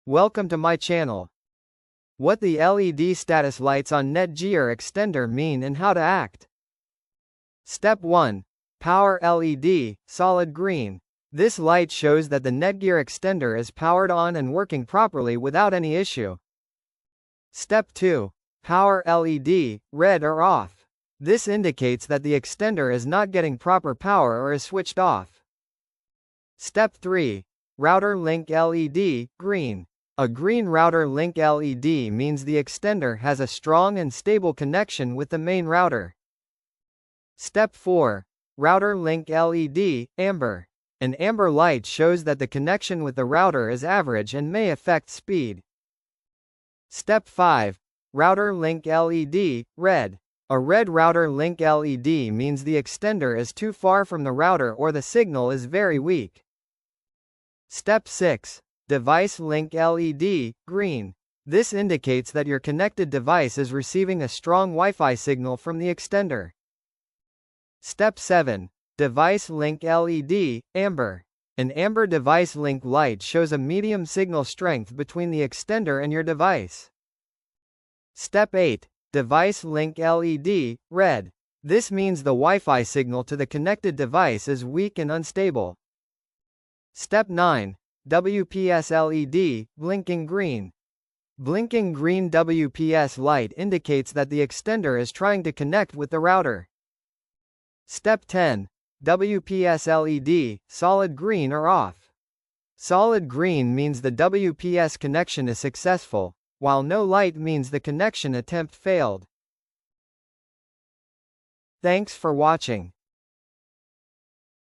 Welcome to my channel. What the LED status lights on NetGer Extender mean and how to act. Step 1. Power LED, solid green. This light shows that the Netgear Extender is powered on and working properly without any issue. Step 2. Power LED, red or off. This indicates that the extender is not getting proper power or is switched off. Step 3. Router link LED, green. A green router link LED means the extender has a strong and stable connection with the main router. Step 4. Router link LED, amber. An amber light shows that the connection with the router is average and may affect speed. Step 5. Router link LED, red. A red router link LED means the extender is too far from the router or the signal is very weak. Step 6. Device link LED, green. This indicates that your connected device is receiving a strong Wi-Fi signal from the extender. Step 7. Device link LED, amber. An amber device link light shows a medium signal strength between the extender and your device. Step 8. Device link LED, red. This means the Wi-Fi signal to the connected device is weak and unstable. Step 9. WPS LED, blinking green. Blinking green WPS light indicates that the extender is trying to connect with the router. Step 10. WPS LED, solid green or off. Solid green means the WPS connection is successful, while no light means the connection attempt failed. Thanks for watching.